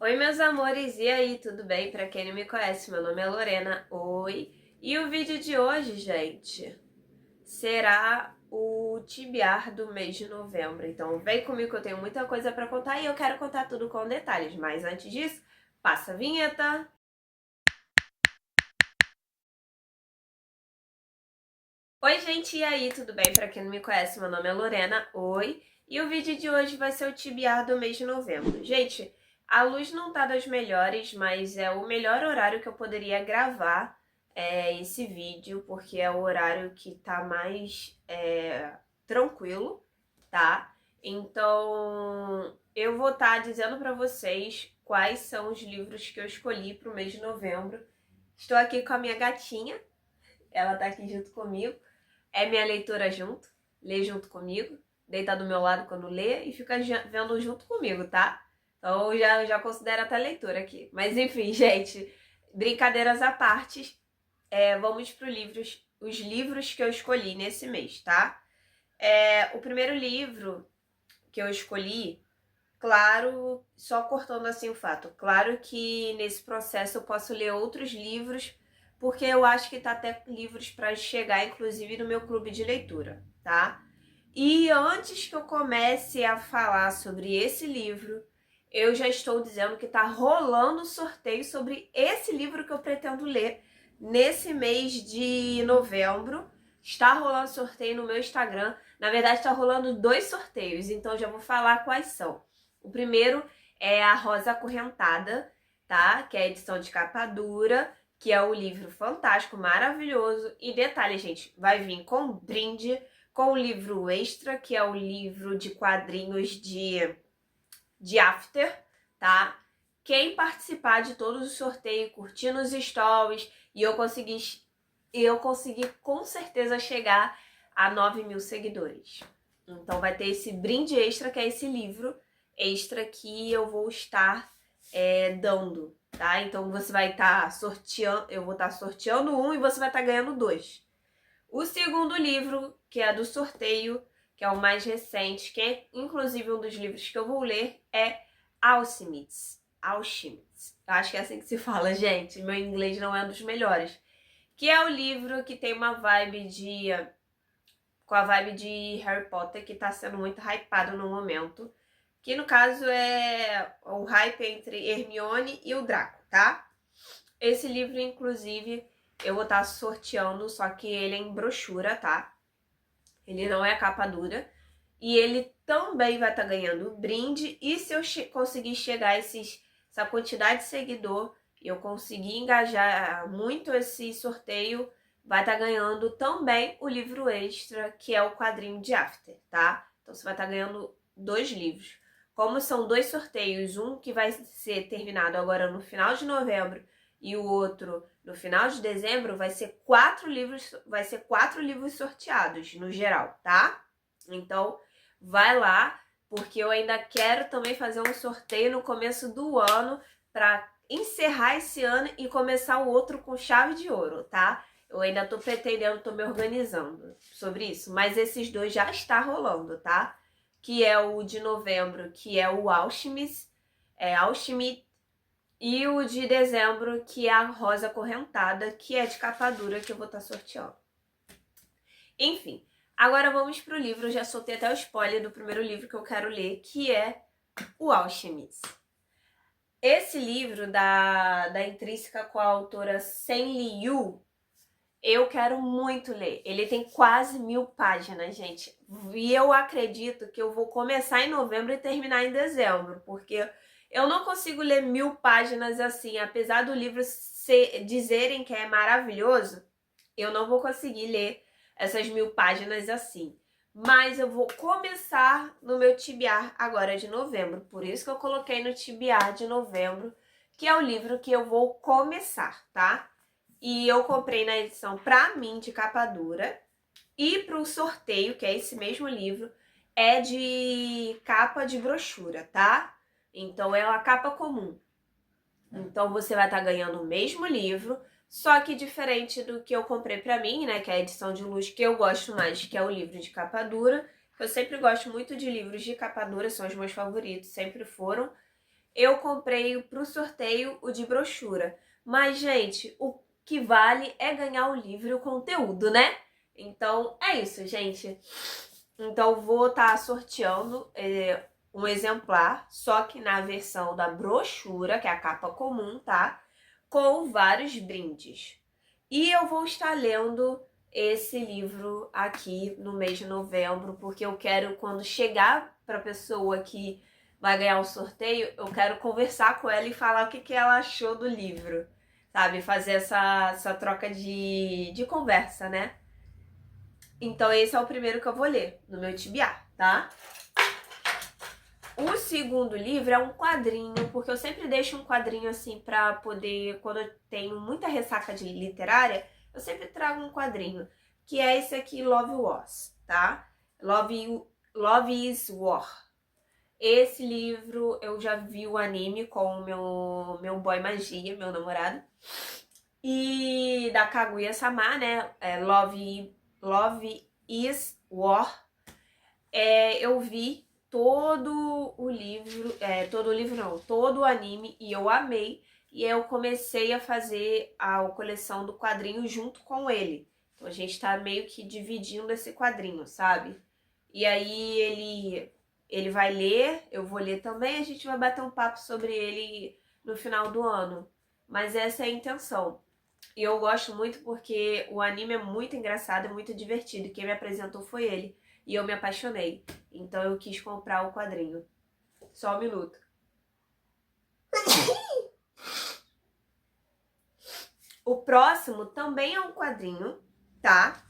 Oi, meus amores, e aí, tudo bem? Pra quem não me conhece, meu nome é Lorena. Oi. E o vídeo de hoje, gente, será o tibiar do mês de novembro. Então, vem comigo que eu tenho muita coisa pra contar e eu quero contar tudo com detalhes. Mas antes disso, passa a vinheta. Oi, gente, e aí, tudo bem? Pra quem não me conhece, meu nome é Lorena. Oi. E o vídeo de hoje vai ser o tibiar do mês de novembro. Gente, a luz não tá das melhores, mas é o melhor horário que eu poderia gravar esse vídeo, porque é o horário que tá mais tranquilo, tá? Então, eu vou estar dizendo pra vocês quais são os livros que eu escolhi pro mês de novembro. Estou aqui com a minha gatinha, ela tá aqui junto comigo. É minha leitora junto, lê junto comigo, deita do meu lado quando lê e fica vendo junto comigo, tá? Então já considero até leitura aqui. Mas enfim, gente, brincadeiras à parte, vamos para os livros que eu escolhi nesse mês, tá? O primeiro livro que eu escolhi, claro, só cortando assim o fato, claro que nesse processo eu posso ler outros livros, porque eu acho que tá até livros para chegar, inclusive, no meu clube de leitura, tá? E antes que eu comece a falar sobre esse livro, eu já estou dizendo que tá rolando sorteio sobre esse livro que eu pretendo ler nesse mês de novembro. Está rolando sorteio no meu Instagram. Na verdade, está rolando 2 sorteios, então já vou falar quais são. O primeiro é A Rosa Acorrentada, tá? Que é a edição de capa dura, que é o livro fantástico, maravilhoso. E detalhe, gente, vai vir com brinde, com o livro extra, que é o livro de quadrinhos de After, tá? Quem participar de todos os sorteios, curtindo os stories, e eu consegui com certeza chegar a 9.000 seguidores. Então vai ter esse brinde extra, que é esse livro extra que eu vou estar dando, tá? Então você vai estar sorteando, eu vou estar sorteando um e você vai estar ganhando 2. O segundo livro, que é do sorteio, que é o mais recente, que é inclusive um dos livros que eu vou ler, é Alchemist. Alchemist. Eu acho que é assim que se fala, gente. Meu inglês não é um dos melhores. Que é o livro que tem uma vibe com a vibe de Harry Potter, que tá sendo muito hypado no momento. Que no caso é o hype entre Hermione e o Draco, tá? Esse livro, inclusive, eu vou estar sorteando, só que ele é em brochura, tá? Ele não é capa dura. E ele também vai estar ganhando brinde. E se eu conseguir chegar a essa quantidade de seguidor e eu conseguir engajar muito esse sorteio, vai estar ganhando também o livro extra, que é o quadrinho de After, tá? Então você vai estar ganhando 2 livros. Como são 2 sorteios, um que vai ser terminado agora no final de novembro e o outro no final de dezembro, vai ser 4 livros sorteados no geral, tá? Então, vai lá, porque eu ainda quero também fazer um sorteio no começo do ano para encerrar esse ano e começar o outro com chave de ouro, tá? Eu ainda tô pretendendo, tô me organizando sobre isso, mas esses 2 já está rolando, tá? Que é o de novembro, que é o Alchemist, Alchemy, e o de dezembro, que é a Rosa Acorrentada, que é de capa dura, que eu vou estar sorteando. Enfim, agora vamos pro livro. Eu já soltei até o spoiler do primeiro livro que eu quero ler, que é O Alchemist. Esse livro da Intrínseca, com a autora Sen Liu, eu quero muito ler. Ele tem quase 1.000 páginas, gente. E eu acredito que eu vou começar em novembro e terminar em dezembro, porque eu não consigo ler 1.000 páginas assim. Apesar do livro dizerem que é maravilhoso, eu não vou conseguir ler essas 1.000 páginas assim. Mas eu vou começar no meu tibiar agora de novembro. Por isso que eu coloquei no tibiar de novembro, que é o livro que eu vou começar, tá? E eu comprei na edição pra mim de capa dura. E pro sorteio, que é esse mesmo livro, é de capa de brochura, tá? Então é uma capa comum. Então você vai estar ganhando o mesmo livro, só que diferente do que eu comprei pra mim, né? Que é a edição de luz que eu gosto mais, que é o livro de capa dura. Eu sempre gosto muito de livros de capa dura, são os meus favoritos, sempre foram. eu comprei pro sorteio o de brochura. Mas, gente, o que vale é ganhar o livro e o conteúdo, né? Então, é isso, gente. Então, vou estar sorteando um exemplar, só que na versão da brochura, que é a capa comum, tá? Com vários brindes. E eu vou estar lendo esse livro aqui no mês de novembro, porque eu quero, quando chegar para a pessoa que vai ganhar o sorteio, eu quero conversar com ela e falar o que ela achou do livro, sabe? Fazer essa troca de conversa, né? Então esse é o primeiro que eu vou ler no meu TBA, tá? O segundo livro é um quadrinho, porque eu sempre deixo um quadrinho assim pra poder, quando eu tenho muita ressaca de literária, eu sempre trago um quadrinho, que é esse aqui, Love Wars, tá? Love is War. Esse livro eu já vi o anime com o meu boy magia, meu namorado. E da Kaguya-sama, né? Love is War. Eu vi todo o livro, todo o livro não, todo o anime e eu amei. E eu comecei a fazer a coleção do quadrinho junto com ele. Então a gente tá meio que dividindo esse quadrinho, sabe? E aí ele vai ler, eu vou ler também, a gente vai bater um papo sobre ele no final do ano. Mas essa é a intenção. E eu gosto muito porque o anime é muito engraçado, é muito divertido. E quem me apresentou foi ele. E eu me apaixonei. Então eu quis comprar o quadrinho. Só um minuto. O próximo também é um quadrinho, tá?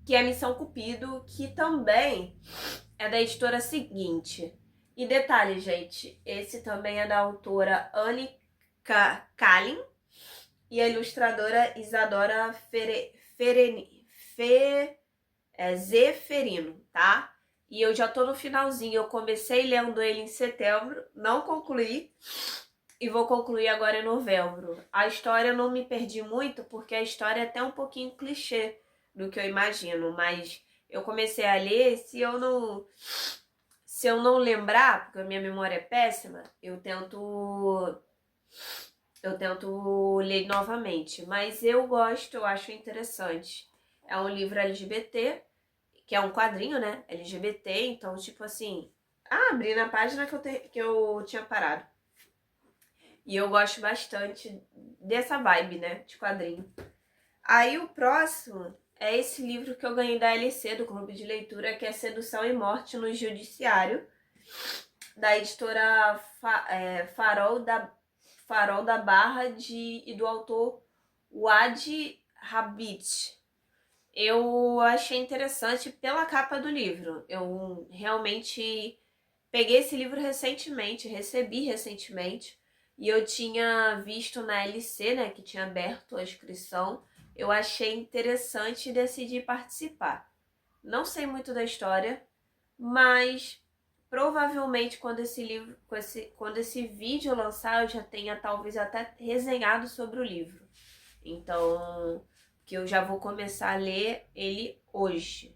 Que é Missão Cupido, que também é da editora seguinte. E detalhe, gente, esse também é da autora Anne Kalin e a ilustradora Isadora Zeferino, tá? E eu já tô no finalzinho, eu comecei lendo ele em setembro, não concluí e vou concluir agora em novembro. A história eu não me perdi muito, porque a história é até um pouquinho clichê do que eu imagino, mas eu comecei a ler, se eu não lembrar, porque a minha memória é péssima, eu tento ler novamente, mas eu gosto, eu acho interessante. É um livro LGBT, que é um quadrinho, né? LGBT, então, tipo assim. Ah, abri na página que eu tinha parado. E eu gosto bastante dessa vibe, né? De quadrinho. Aí o próximo é esse livro que eu ganhei da LC, do Clube de Leitura, que é Sedução e Morte no Judiciário, da editora Farol da Barra e do autor Wad Habit. Eu achei interessante pela capa do livro. Eu realmente peguei esse livro recentemente, recebi recentemente, e eu tinha visto na LC, né, que tinha aberto a inscrição. Eu achei interessante e decidi participar. Não sei muito da história, mas provavelmente quando esse vídeo lançar, eu já tenha talvez até resenhado sobre o livro. Então, que eu já vou começar a ler ele hoje.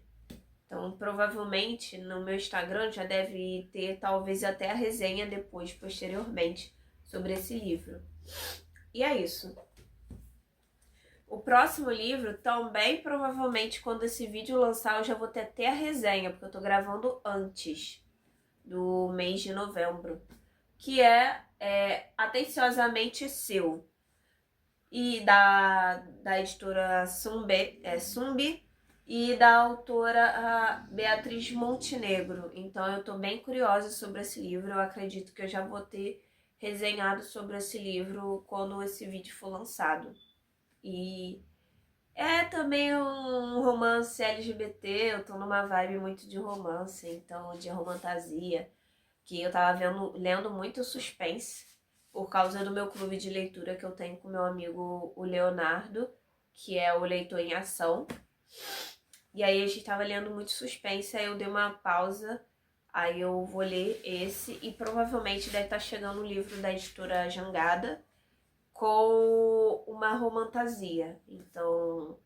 Então, provavelmente no meu Instagram já deve ter talvez até a resenha depois, posteriormente, sobre esse livro. E é isso. O próximo livro também, provavelmente, quando esse vídeo lançar, eu já vou ter até a resenha, porque eu tô gravando antes do mês de novembro, que é Atenciosamente Seu, e da editora Sumbi e da autora Beatriz Montenegro. Então eu tô bem curiosa sobre esse livro, eu acredito que eu já vou ter resenhado sobre esse livro quando esse vídeo for lançado. E é também um romance LGBT, eu tô numa vibe muito de romance, então de romantasia, que eu tava lendo muito suspense, por causa do meu clube de leitura que eu tenho com meu amigo o Leonardo, que é o Leitor em Ação. E aí a gente tava lendo muito suspense, aí eu dei uma pausa, aí eu vou ler esse e provavelmente deve estar chegando um livro da editora Jangada com uma romantasia. Então,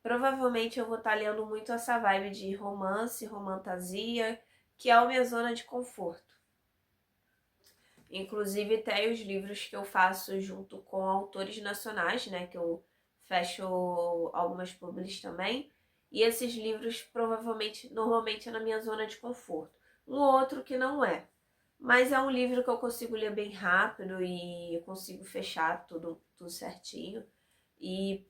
provavelmente eu vou estar lendo muito essa vibe de romance, romantasia, que é a minha zona de conforto. Inclusive tem os livros que eu faço junto com autores nacionais, né? Que eu fecho algumas publis também. E esses livros provavelmente, normalmente é na minha zona de conforto. Um outro que não é. Mas é um livro que eu consigo ler bem rápido e eu consigo fechar tudo certinho. E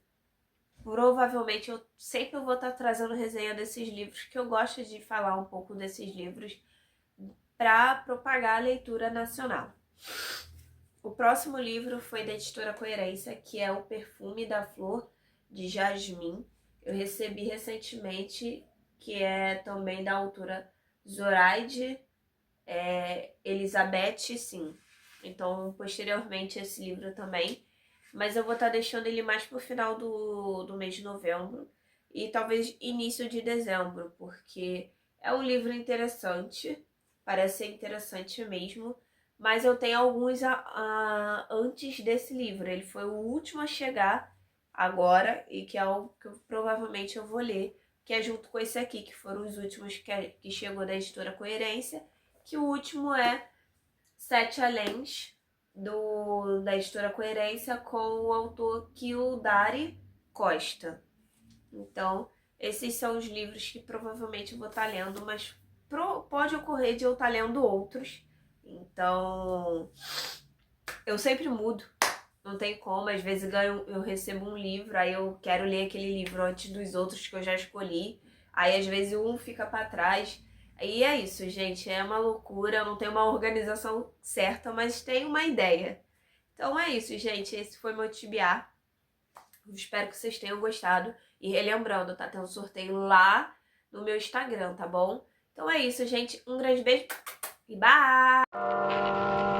provavelmente eu sempre vou estar trazendo resenha desses livros, que eu gosto de falar um pouco desses livros para propagar a leitura nacional. O próximo livro foi da editora Coerência, que é O Perfume da Flor, de Jasmim. Eu recebi recentemente, que é também da autora Zoraide Elizabeth, sim. Então, posteriormente, esse livro também. Mas eu vou estar deixando ele mais pro final do mês de novembro e talvez início de dezembro, porque é um livro interessante, parece ser interessante mesmo, mas eu tenho alguns antes desse livro. Ele foi o último a chegar agora e que é o que provavelmente eu vou ler, que é junto com esse aqui, que foram os últimos que chegou da editora Coerência, que o último é Sete Aléns, da editora Coerência, com o autor Kildare Costa. Então, esses são os livros que provavelmente eu vou estar lendo, mas pode ocorrer de eu estar lendo outros. Então, eu sempre mudo, não tem como. Às vezes eu recebo um livro, aí eu quero ler aquele livro antes dos outros que eu já escolhi. Aí às vezes um fica para trás. E é isso, gente, é uma loucura, eu não tenho uma organização certa, mas tenho uma ideia. Então é isso, gente, esse foi meu TBA. Espero que vocês tenham gostado. E relembrando, tá tendo sorteio lá no meu Instagram, tá bom? Então é isso, gente, um grande beijo e bye!